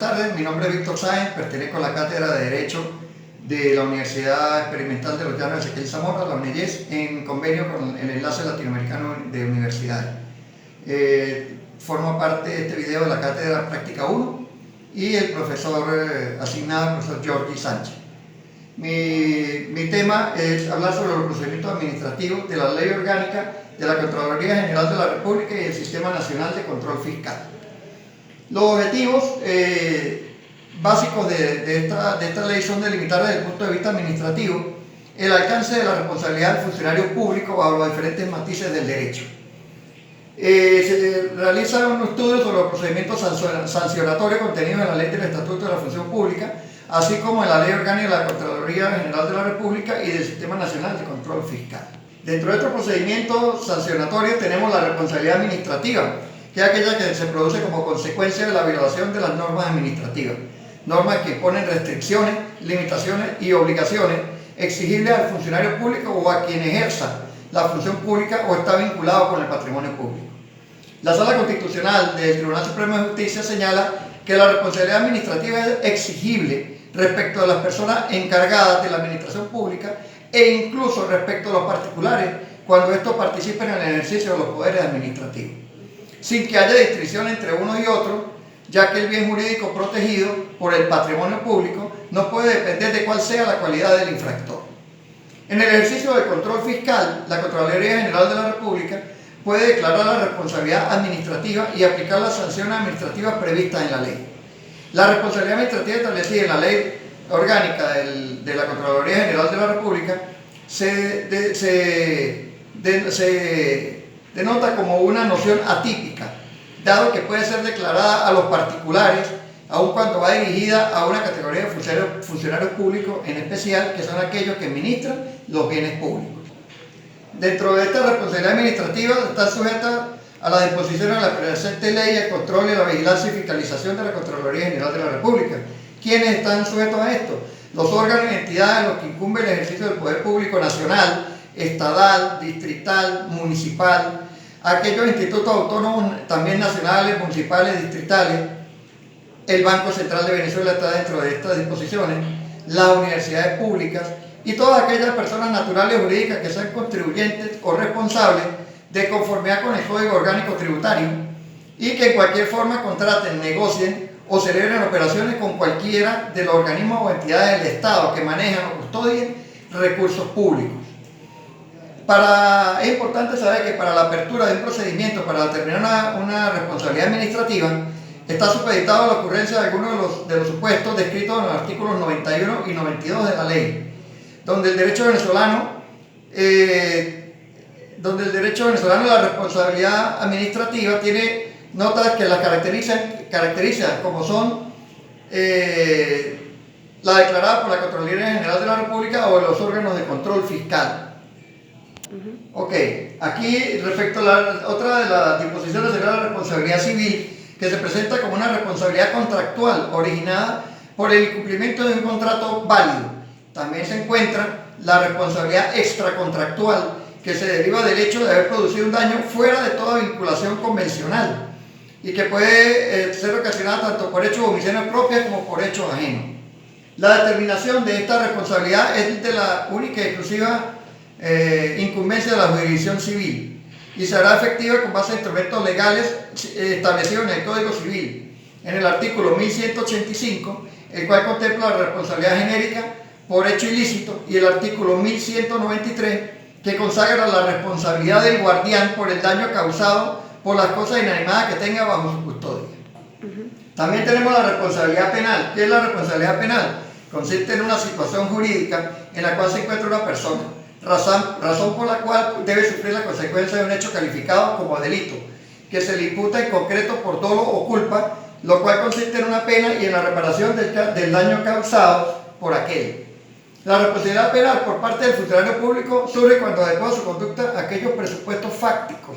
Buenas tardes, mi nombre es Víctor Sáenz, pertenezco a la Cátedra de Derecho de la Universidad Experimental de los Llanos de Ezequiel Zamora, la UNEYES, en convenio con el Enlace Latinoamericano de Universidades. Formo parte de este video de la Cátedra Práctica 1 y el profesor asignado, el profesor Jordi Sánchez. Mi tema es hablar sobre los procedimientos administrativos de la Ley Orgánica de la Contraloría General de la República y el Sistema Nacional de Control Fiscal. Los objetivos básicos de esta ley son delimitar desde el punto de vista administrativo el alcance de la responsabilidad del funcionario público bajo los diferentes matices del derecho. Se realiza un estudio sobre los procedimientos sancionatorios contenidos en la Ley del Estatuto de la Función Pública, así como en la Ley Orgánica de la Contraloría General de la República y del Sistema Nacional de Control Fiscal. Dentro de estos procedimientos sancionatorios tenemos la responsabilidad administrativa, que es aquella que se produce como consecuencia de la violación de las normas administrativas, normas que ponen restricciones, limitaciones y obligaciones exigibles al funcionario público o a quien ejerza la función pública o está vinculado con el patrimonio público. La Sala Constitucional del Tribunal Supremo de Justicia señala que la responsabilidad administrativa es exigible respecto a las personas encargadas de la administración pública e incluso respecto a los particulares cuando estos participen en el ejercicio de los poderes administrativos, sin que haya distinción entre uno y otro, ya que el bien jurídico protegido por el patrimonio público no puede depender de cuál sea la cualidad del infractor. En el ejercicio del control fiscal, la Contraloría General de la República puede declarar la responsabilidad administrativa y aplicar las sanciones administrativas previstas en la ley. La responsabilidad administrativa establecida en la Ley Orgánica de la Contraloría General de la República se denota como una noción atípica, dado que puede ser declarada a los particulares, aun cuando va dirigida a una categoría de funcionarios públicos en especial, que son aquellos que administran los bienes públicos. Dentro de esta responsabilidad administrativa está sujeta a las disposiciones de la presente ley el control y la vigilancia y fiscalización de la Contraloría General de la República. ¿Quiénes están sujetos a esto? Los órganos y entidades en los que incumbe el ejercicio del poder público nacional, estatal, distrital, municipal, aquellos institutos autónomos también nacionales, municipales, distritales. El Banco Central de Venezuela está dentro de estas disposiciones, las universidades públicas y todas aquellas personas naturales o jurídicas que sean contribuyentes o responsables de conformidad con el Código Orgánico Tributario y que en cualquier forma contraten, negocien o celebren operaciones con cualquiera de los organismos o entidades del Estado que manejan o custodien recursos públicos. Es importante saber que para la apertura de un procedimiento para determinar una responsabilidad administrativa está supeditado a la ocurrencia de algunos de los supuestos descritos en los artículos 91 y 92 de la ley, donde el derecho venezolano la responsabilidad administrativa tiene notas que la caracterizan como son la declarada por la Contraloría General de la República o los órganos de control fiscal. Ok, aquí respecto a otra de las disposiciones sería la responsabilidad civil, que se presenta como una responsabilidad contractual originada por el incumplimiento de un contrato válido. También se encuentra la responsabilidad extracontractual, que se deriva del hecho de haber producido un daño fuera de toda vinculación convencional y que puede ser ocasionada tanto por hechos o omisiones propias como por hechos ajenos. La determinación de esta responsabilidad es de la única y exclusiva incumbencia de la jurisdicción civil y será efectiva con base a instrumentos legales establecidos en el Código Civil, en el artículo 1185, el cual contempla la responsabilidad genérica por hecho ilícito, y el artículo 1193, que consagra la responsabilidad del guardián por el daño causado por las cosas inanimadas que tenga bajo su custodia. También tenemos la responsabilidad penal. ¿Qué es la responsabilidad penal? Consiste en una situación jurídica en la cual se encuentra una persona, razón por la cual debe sufrir la consecuencia de un hecho calificado como delito, que se le imputa en concreto por dolo o culpa, lo cual consiste en una pena y en la reparación del daño causado por aquel. La responsabilidad penal por parte del funcionario público surge cuando adecua su conducta a aquellos presupuestos fácticos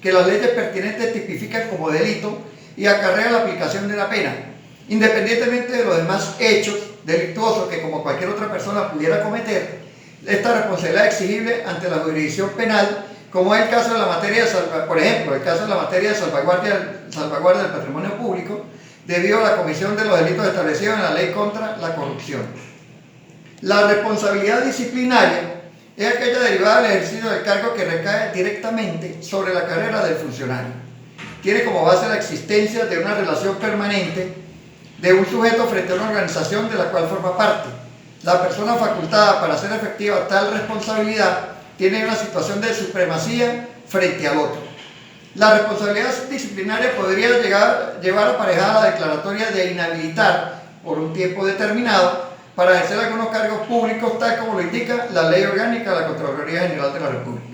que las leyes pertinentes tipifican como delito y acarrea la aplicación de la pena, independientemente de los demás hechos delictuosos que como cualquier otra persona pudiera cometer. Esta responsabilidad es exigible ante la jurisdicción penal, como es el caso de la materia de salvaguardia del patrimonio público, debido a la comisión de los delitos establecidos en la ley contra la corrupción. La responsabilidad disciplinaria es aquella derivada del ejercicio del cargo que recae directamente sobre la carrera del funcionario. Tiene como base la existencia de una relación permanente de un sujeto frente a una organización de la cual forma parte. La persona facultada para hacer efectiva tal responsabilidad tiene una situación de supremacía frente al otro. La responsabilidad disciplinaria podría llevar aparejada la declaratoria de inhabilitar por un tiempo determinado para ejercer algunos cargos públicos, tal como lo indica la Ley Orgánica de la Contraloría General de la República.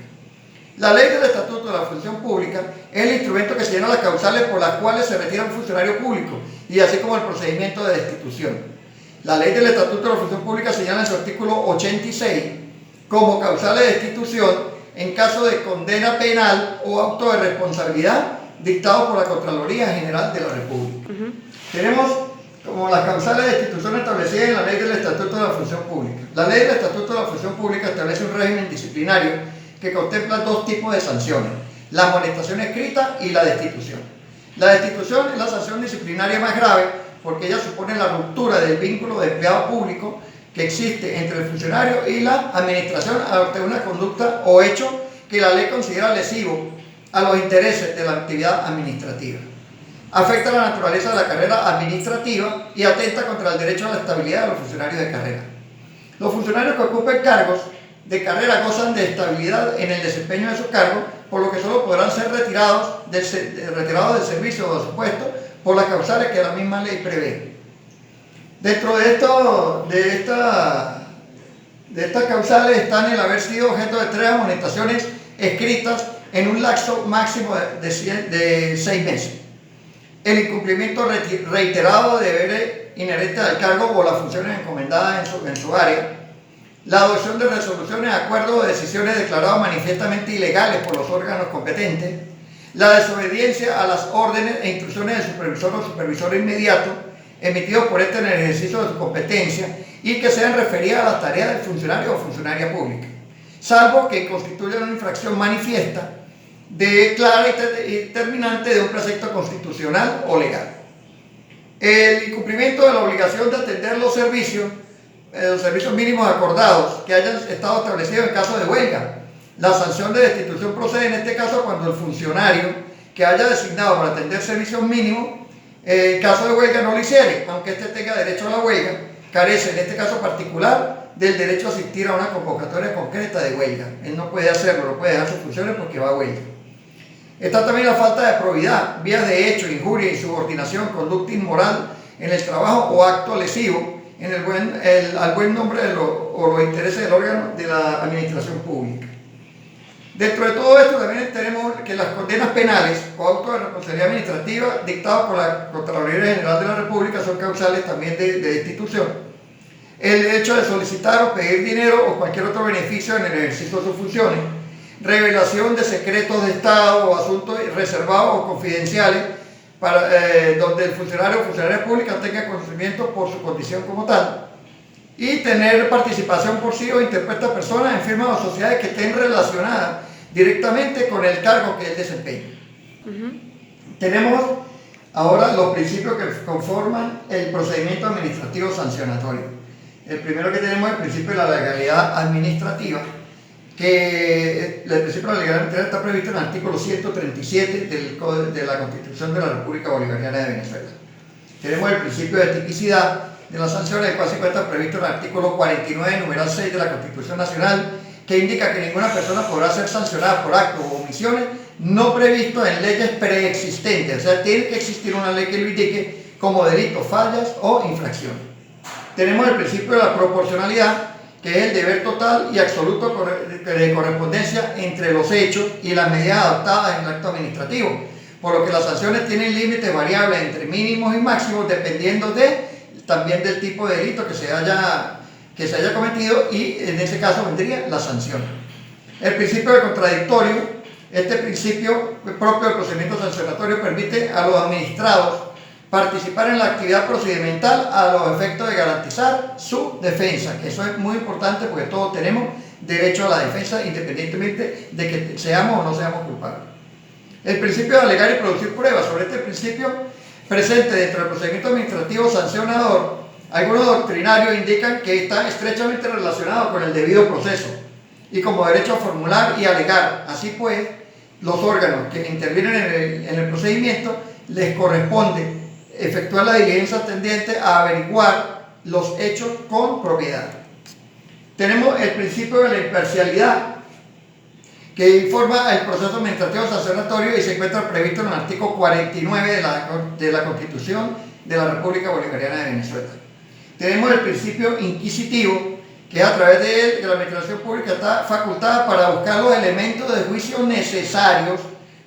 La Ley del Estatuto de la Función Pública es el instrumento que señala las causales por las cuales se retira un funcionario público y así como el procedimiento de destitución. La Ley del Estatuto de la Función Pública señala en su artículo 86 como causales de destitución en caso de condena penal o auto de responsabilidad dictado por la Contraloría General de la República. Tenemos como las causales de destitución establecidas en la Ley del Estatuto de la Función Pública. La Ley del Estatuto de la Función Pública establece un régimen disciplinario que contempla dos tipos de sanciones: la amonestación escrita y la destitución. La destitución es la sanción disciplinaria más grave porque ella supone la ruptura del vínculo de empleado público que existe entre el funcionario y la administración ante una conducta o hecho que la ley considera lesivo a los intereses de la actividad administrativa. Afecta la naturaleza de la carrera administrativa y atenta contra el derecho a la estabilidad de los funcionarios de carrera. Los funcionarios que ocupen cargos de carrera gozan de estabilidad en el desempeño de sus cargos, por lo que solo podrán ser retirados del servicio o de su puesto por las causales que la misma ley prevé. Dentro de estas causales están el haber sido objeto de 3 amonestaciones escritas en un lapso máximo de 6 meses, el incumplimiento reiterado de deberes inherentes al cargo o las funciones encomendadas en su área, la adopción de resoluciones, acuerdos o decisiones declarados manifiestamente ilegales por los órganos competentes, la desobediencia a las órdenes e instrucciones del supervisor o supervisor inmediato emitidos por este en el ejercicio de su competencia y que sean referidas a las tareas del funcionario o funcionaria pública, salvo que constituyan una infracción manifiesta, clara y determinante de un precepto constitucional o legal. El incumplimiento de la obligación de atender los servicios mínimos acordados que hayan estado establecidos en caso de huelga. La sanción de destitución procede en este caso cuando el funcionario que haya designado para atender servicios mínimos, en caso de huelga no lo hiciere, aunque éste tenga derecho a la huelga, carece en este caso particular del derecho a asistir a una convocatoria concreta de huelga. Él no puede hacerlo, no puede dejar sus funciones porque va a huelga. Está también la falta de probidad, vías de hecho, injuria, insubordinación, conducta inmoral en el trabajo o acto lesivo al buen nombre o los intereses del órgano de la administración pública. Dentro de todo esto también tenemos que las condenas penales o autos de responsabilidad administrativa dictados por la Contraloría General de la República son causales también de destitución. El derecho de solicitar o pedir dinero o cualquier otro beneficio en el ejercicio de sus funciones, revelación de secretos de Estado o asuntos reservados o confidenciales donde el funcionario o funcionaria pública tenga conocimiento por su condición como tal, y tener participación por sí o interpreta personas en firmas o sociedades que estén relacionadas directamente con el cargo que él desempeña. Tenemos ahora los principios que conforman el procedimiento administrativo sancionatorio. El primero que tenemos es el principio de la legalidad administrativa, que el principio de la legalidad administrativa está previsto en el artículo 137 de la Constitución de la República Bolivariana de Venezuela. Tenemos el principio de tipicidad de las sanciones, el cual se encuentra previsto en el artículo 49, numeral 6 de la Constitución Nacional, que indica que ninguna persona podrá ser sancionada por actos o omisiones no previstos en leyes preexistentes. O sea, tiene que existir una ley que lo indique como delitos, fallas o infracciones. Tenemos el principio de la proporcionalidad, que es el deber total y absoluto de correspondencia entre los hechos y las medidas adoptadas en el acto administrativo, por lo que las sanciones tienen límites variables entre mínimos y máximos dependiendo también del tipo de delito que se haya cometido, y en ese caso vendría la sanción. El principio de contradictorio, este principio propio del procedimiento sancionatorio permite a los administrados participar en la actividad procedimental a los efectos de garantizar su defensa, que eso es muy importante porque todos tenemos derecho a la defensa independientemente de que seamos o no seamos culpables. El principio de alegar y producir pruebas. Sobre este principio presente dentro del procedimiento administrativo sancionador, algunos doctrinarios indican que está estrechamente relacionado con el debido proceso y como derecho a formular y alegar. Así pues, los órganos que intervienen en el procedimiento les corresponde efectuar la diligencia tendiente a averiguar los hechos con propiedad. Tenemos el principio de la imparcialidad, que informa el proceso administrativo sancionatorio y se encuentra previsto en el artículo 49 de la Constitución de la República Bolivariana de Venezuela. Tenemos el principio inquisitivo, que a través de él que la administración pública está facultada para buscar los elementos de juicio necesarios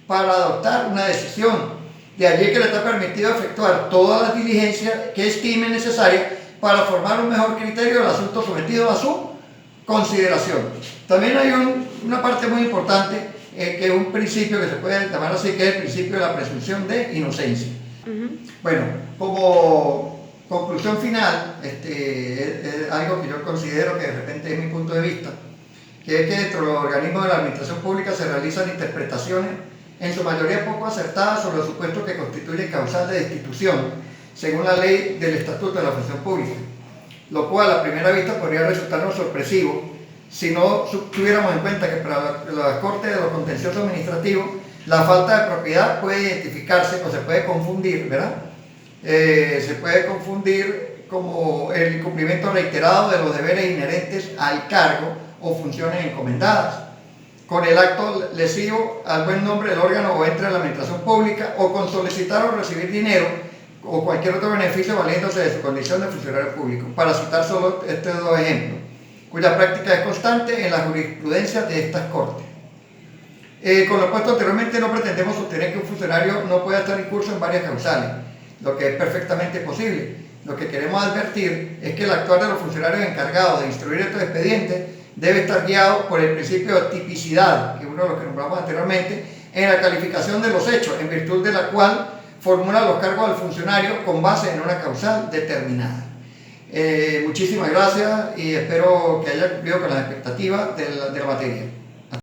para adoptar una decisión. De allí que le está permitido efectuar todas las diligencias que estime necesarias para formar un mejor criterio del asunto sometido a su consideración. También hay una parte muy importante, que es un principio que se puede llamar así, que es el principio de la presunción de inocencia. Bueno, como conclusión final, es algo que yo considero que de repente es mi punto de vista, que es que dentro de los organismos de la administración pública se realizan interpretaciones en su mayoría poco acertadas sobre los supuestos que constituyen causal de destitución, según la ley del Estatuto de la Función Pública, lo cual a primera vista podría resultarnos sorpresivo si no tuviéramos en cuenta que para la Corte de los Contenciosos Administrativos la falta de propiedad puede identificarse o se puede confundir, ¿verdad? Se puede confundir como el incumplimiento reiterado de los deberes inherentes al cargo o funciones encomendadas, con el acto lesivo al buen nombre del órgano o ente de la administración pública, o con solicitar o recibir dinero o cualquier otro beneficio valiéndose de su condición de funcionario público, para citar solo estos dos ejemplos, cuya práctica es constante en la jurisprudencia de estas Cortes. Con lo puesto anteriormente, no pretendemos sostener que un funcionario no pueda estar incurso en varias causales, lo que es perfectamente posible. Lo que queremos advertir es que el actuar de los funcionarios encargados de instruir estos expedientes debe estar guiado por el principio de tipicidad, que es uno de los que nombramos anteriormente, en la calificación de los hechos, en virtud de la cual formula los cargos al funcionario con base en una causal determinada. Muchísimas gracias y espero que haya cumplido con las expectativas de la materia.